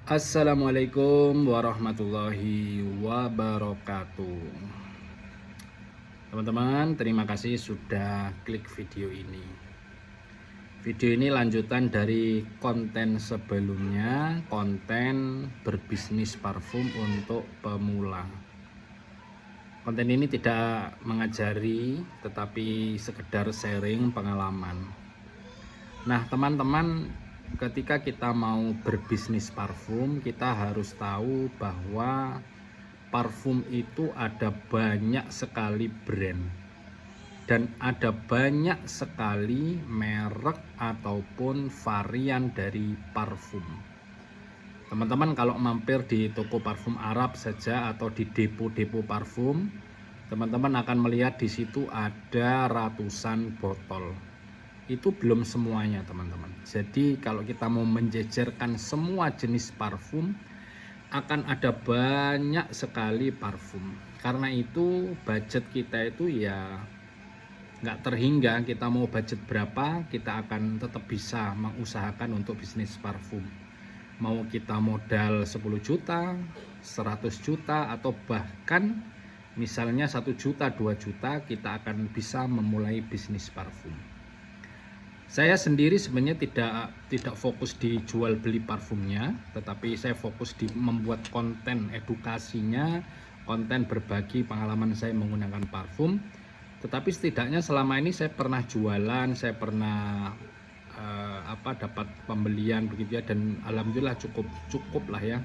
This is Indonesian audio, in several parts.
Assalamualaikum warahmatullahi wabarakatuh. Teman-teman, terima kasih sudah klik video ini. Video ini lanjutan dari konten sebelumnya, konten berbisnis parfum untuk pemula. Konten ini tidak mengajari, tetapi sekedar sharing pengalaman. Nah, teman-teman, ketika kita mau berbisnis parfum, kita harus tahu bahwa parfum itu ada banyak sekali brand dan ada banyak sekali merek ataupun varian dari parfum. Teman-teman kalau mampir di toko parfum Arab saja atau di depo-depo parfum, teman-teman akan melihat di situ ada ratusan botol. Itu belum semuanya, teman-teman. Jadi kalau kita mau menjejerkan semua jenis parfum, akan ada banyak sekali parfum. Karena itu budget kita itu ya nggak terhingga. Kita mau budget berapa, kita akan tetap bisa mengusahakan untuk bisnis parfum. Mau kita modal 10 juta, 100 juta, atau bahkan misalnya 1 juta, 2 juta, kita akan bisa memulai bisnis parfum. Saya sendiri sebenarnya tidak fokus di jual beli parfumnya, tetapi saya fokus di membuat konten edukasinya, konten berbagi pengalaman saya menggunakan parfum. Tetapi setidaknya selama ini saya pernah jualan, saya pernah dapat pembelian begitu ya, dan alhamdulillah cukup lah ya.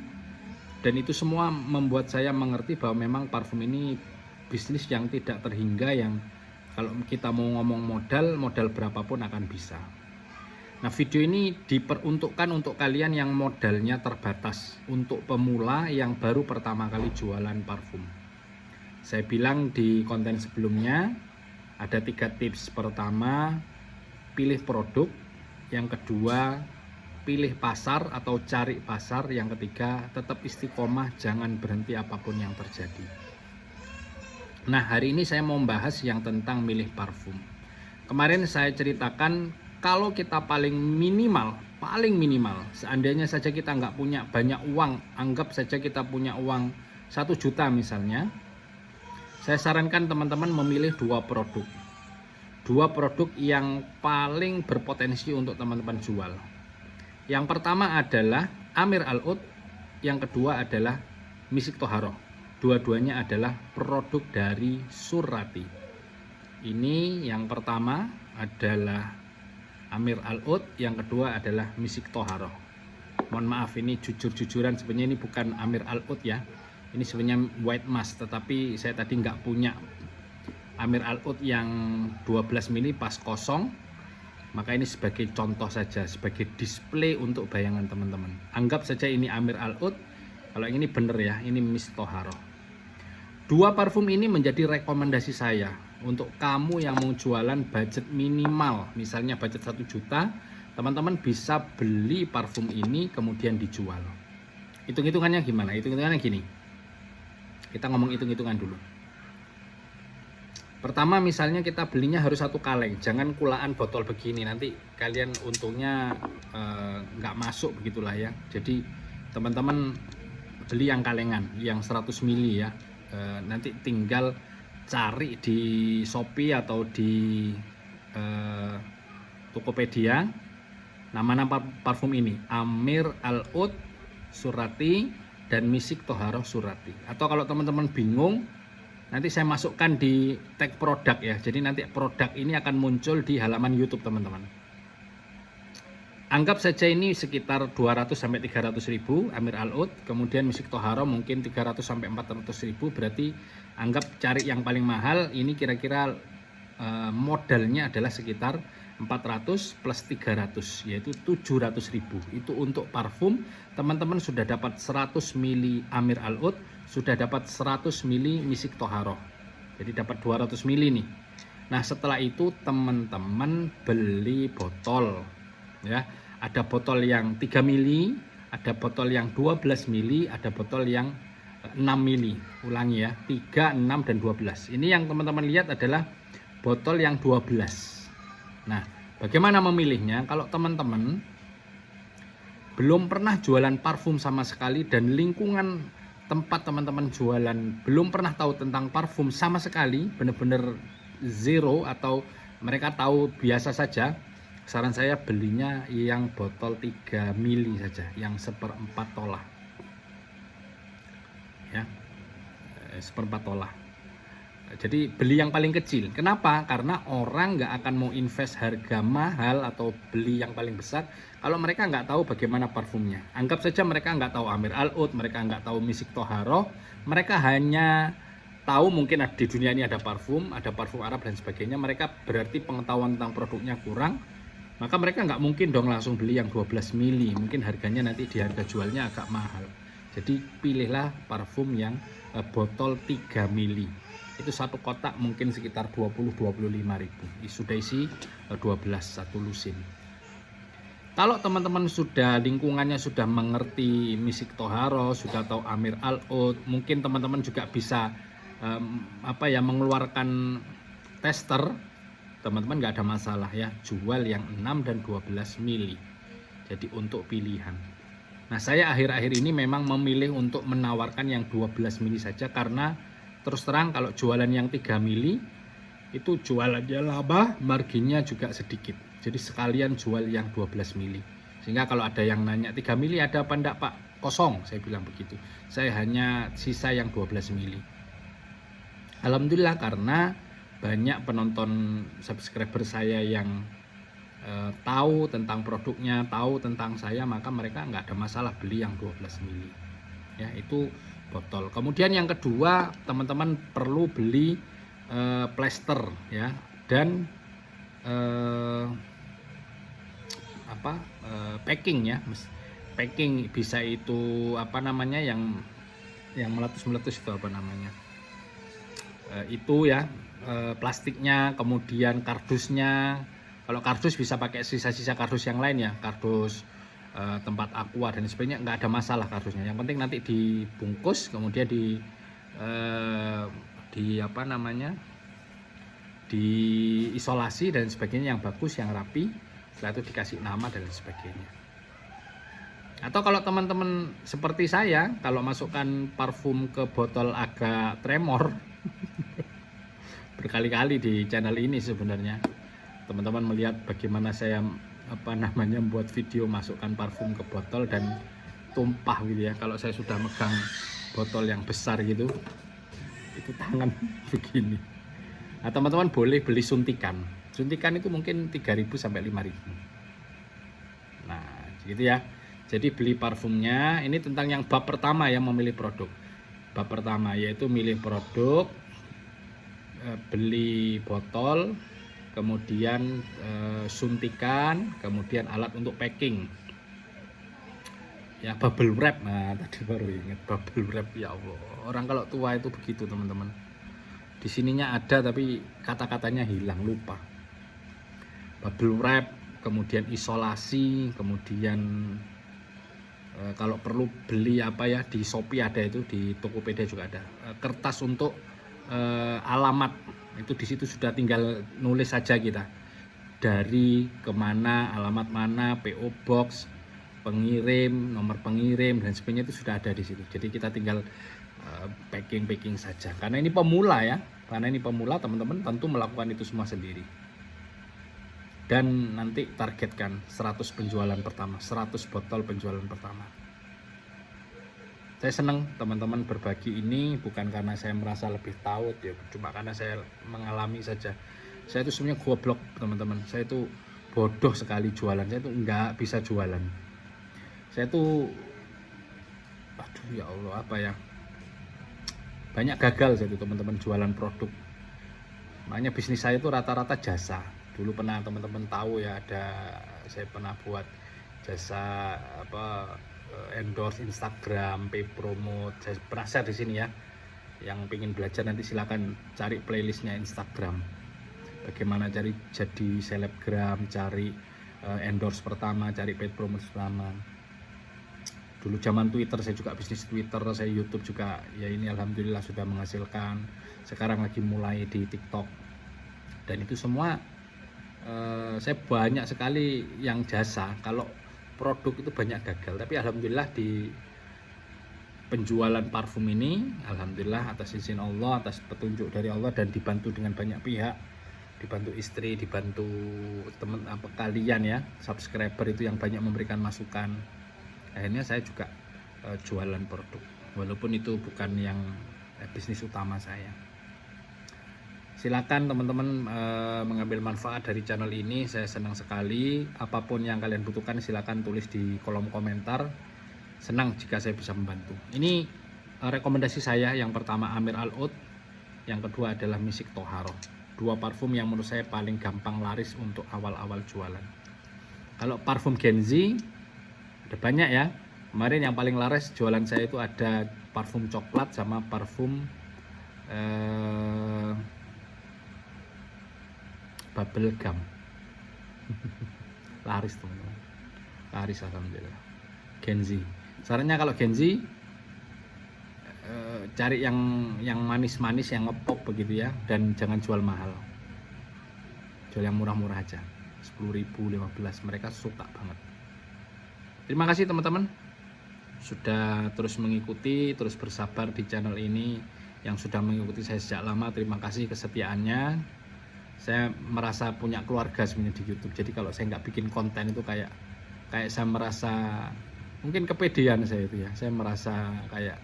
Dan itu semua membuat saya mengerti bahwa memang parfum ini bisnis yang tidak terhingga, yang kalau kita mau ngomong modal berapapun akan bisa. Nah, video ini diperuntukkan untuk kalian yang modalnya terbatas, untuk pemula yang baru pertama kali jualan parfum. Saya bilang di konten sebelumnya ada 3 tips. Pertama, pilih produk. Yang kedua, pilih pasar atau cari pasar. Yang ketiga, tetap istiqomah, jangan berhenti apapun yang terjadi. Nah, hari ini saya mau membahas yang tentang milih parfum. Kemarin saya ceritakan kalau kita paling minimal, seandainya saja kita nggak punya banyak uang, anggap saja kita punya uang 1 juta misalnya, saya sarankan teman-teman memilih 2 produk. 2 produk yang paling berpotensi untuk teman-teman jual. Yang pertama adalah Amir Al Oud, yang kedua adalah Misik Toharoh. Dua-duanya adalah produk dari Surati. Ini yang pertama adalah Amir Al Oud, yang kedua adalah Misik Toharoh. Mohon maaf, ini jujur-jujuran, sebenarnya ini bukan Amir Al Oud ya. Ini sebenarnya white mask, tetapi saya tadi nggak punya Amir Al Oud yang 12 mili pas kosong. Maka ini sebagai contoh saja, sebagai display untuk bayangan teman-teman. Anggap saja ini Amir Al Oud, kalau ini bener ya, ini Misik Toharoh. 2 parfum ini menjadi rekomendasi saya untuk kamu yang mau jualan budget minimal, misalnya budget 1 juta, teman-teman bisa beli parfum ini kemudian dijual. Hitung-hitungannya gimana? Hitung-hitungannya gini. Kita ngomong hitung-hitungan dulu. Pertama, misalnya kita belinya harus 1 kaleng, jangan kulaan botol begini, nanti kalian untungnya nggak masuk begitulah ya. Jadi teman-teman beli yang kalengan, yang 100 mili ya. Nanti tinggal cari di Shopee atau di Tokopedia nama-nama parfum ini, Amir Al Oud Surati dan Misik Toharoh Surati. Atau kalau teman-teman bingung, nanti saya masukkan di tag produk ya, jadi nanti produk ini akan muncul di halaman YouTube teman-teman. Anggap saja ini sekitar 200 sampai 300 ribu Amir Al Oud, kemudian Misik Toharoh mungkin 300 sampai 400 ribu, berarti anggap cari yang paling mahal. Ini kira-kira modalnya adalah sekitar 400 plus 300, yaitu 700 ribu. Itu untuk parfum. Teman-teman sudah dapat 100 mili Amir Al Oud, sudah dapat 100 mili Misik Toharoh, jadi dapat 200 mili nih. Nah, setelah itu teman-teman beli botol ya. Ada botol yang 3 mili, ada botol yang 12 mili, ada botol yang 6 mili. Ulangi ya, 3, 6, dan 12. Ini yang teman-teman lihat adalah botol yang 12. Nah, bagaimana memilihnya? Kalau teman-teman belum pernah jualan parfum sama sekali, dan lingkungan tempat teman-teman jualan belum pernah tahu tentang parfum sama sekali, bener-bener zero, atau mereka tahu biasa saja, saran saya belinya yang botol 3 mili saja, yang 1/4 tolah ya, 1/4 tolah. Jadi beli yang paling kecil. Kenapa? Karena orang nggak akan mau invest harga mahal atau beli yang paling besar kalau mereka nggak tahu bagaimana parfumnya. Anggap saja mereka nggak tahu Amir Al Oud, mereka nggak tahu Misik Toharoh, mereka hanya tahu mungkin di dunia ini ada parfum Arab dan sebagainya. Mereka berarti pengetahuan tentang produknya kurang, maka mereka nggak mungkin dong langsung beli yang 12 mili. Mungkin harganya nanti di harga jualnya agak mahal. Jadi pilihlah parfum yang botol 3 mili. Itu satu kotak mungkin sekitar 20-25 ribu. Sudah isi 12 satu lusin. Kalau teman-teman sudah lingkungannya sudah mengerti Misik Toharoh, sudah tahu Amir Al Oud, mungkin teman-teman juga bisa mengeluarkan tester. Teman-teman nggak ada masalah ya, jual yang 6 dan 12 mili. Jadi untuk pilihan. Nah, saya akhir-akhir ini memang memilih untuk menawarkan yang 12 mili saja, karena terus terang kalau jualan yang 3 mili itu jualannya lama, marginnya juga sedikit. Jadi sekalian jual yang 12 mili. Sehingga kalau ada yang nanya 3 mili ada apa enggak Pak? Kosong, saya bilang begitu. Saya hanya sisa yang 12 mili. Alhamdulillah, karena banyak penonton subscriber saya yang tahu tentang produknya, tahu tentang saya, maka mereka nggak ada masalah beli yang 12 mili. Ya, itu botol. Kemudian yang kedua, teman-teman perlu beli plester ya, dan packing ya. Packing bisa itu yang meletus-meletus itu itu ya, plastiknya, kemudian kardusnya. Kalau kardus bisa pakai sisa-sisa kardus yang lain ya, kardus tempat aqua dan sebagainya, nggak ada masalah kardusnya. Yang penting nanti dibungkus, kemudian diisolasi dan sebagainya, yang bagus, yang rapi. Setelah itu dikasih nama dan sebagainya. Atau kalau teman-teman seperti saya, kalau masukkan parfum ke botol agak tremor berkali-kali di channel ini sebenarnya teman-teman melihat bagaimana saya membuat video masukkan parfum ke botol dan tumpah gitu ya. Kalau saya sudah megang botol yang besar gitu, itu tangan begini. Nah, teman-teman boleh beli suntikan. Suntikan itu mungkin 3.000 sampai 5.000. Nah, gitu ya. Jadi beli parfumnya. Ini tentang yang bab pertama ya, memilih produk. Bab pertama yaitu milih produk, beli botol, kemudian suntikan, kemudian alat untuk packing ya, bubble wrap. Nah, tadi baru ingat bubble wrap, ya Allah, orang kalau tua itu begitu teman-teman. Di sininya ada tapi kata-katanya hilang, lupa. Bubble wrap, kemudian isolasi, kemudian kalau perlu beli di Shopee ada, itu di Tokopedia juga ada, kertas untuk alamat. Itu di situ sudah tinggal nulis saja kita dari kemana, alamat mana, PO Box, pengirim, nomor pengirim dan sebagainya, itu sudah ada di situ. Jadi kita tinggal packing saja. Karena ini pemula ya, teman-teman tentu melakukan itu semua sendiri. Dan nanti targetkan 100 penjualan pertama, 100 botol penjualan pertama. Saya senang teman-teman berbagi ini, bukan karena saya merasa lebih tahu ya, cuma karena saya mengalami saja. Saya itu sebenarnya goblok teman-teman, saya itu bodoh sekali jualan, saya itu nggak bisa jualan. Saya itu, aduh ya Allah, banyak gagal saya itu teman-teman jualan produk. Makanya bisnis saya itu rata-rata jasa. Dulu pernah teman-teman tahu ya, saya pernah buat jasa endorse Instagram, pay promote. Saya pernah share di sini ya. Yang pengen belajar nanti silakan cari playlistnya Instagram. Bagaimana jadi selebgram, cari endorse pertama, cari paid promote pertama. Dulu zaman Twitter, saya juga bisnis Twitter, saya YouTube juga. Ya ini alhamdulillah sudah menghasilkan. Sekarang lagi mulai di TikTok. Dan itu semua saya banyak sekali yang jasa. Kalau produk itu banyak gagal, tapi alhamdulillah di penjualan parfum ini, alhamdulillah atas izin Allah, atas petunjuk dari Allah, dan dibantu dengan banyak pihak, dibantu istri, dibantu teman kalian ya, subscriber itu yang banyak memberikan masukan. Akhirnya saya juga jualan produk, walaupun itu bukan yang bisnis utama saya. Silakan teman-teman mengambil manfaat dari channel ini, saya senang sekali. Apapun yang kalian butuhkan silakan tulis di kolom komentar. Senang jika saya bisa membantu. Ini rekomendasi saya, yang pertama Amir Al Oud, yang kedua adalah Misik Toharo. Dua parfum yang menurut saya paling gampang laris untuk awal-awal jualan. Kalau parfum Genzi ada banyak ya. Kemarin yang paling laris jualan saya itu ada parfum coklat sama parfum bubble gum. Laris teman-teman, laris alhamdulillah. Genzi, sarannya kalau Genzi cari yang manis-manis, yang ngepop begitu ya, dan jangan jual mahal, jual yang murah-murah aja, 10.000, 15, mereka suka banget. Terima kasih teman-teman sudah terus mengikuti, terus bersabar di channel ini. Yang sudah mengikuti saya sejak lama, terima kasih kesetiaannya. Saya merasa punya keluarga sebenarnya di YouTube. Jadi kalau saya nggak bikin konten itu kayak saya merasa, mungkin kepedean saya itu ya. Saya merasa kayak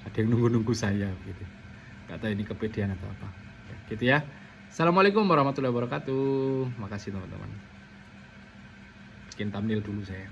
ada yang nunggu-nunggu saya gitu. Nggak tahu ini kepedean atau apa. Ya, gitu ya. Assalamualaikum warahmatullahi wabarakatuh. Makasih teman-teman. Bikin thumbnail dulu saya.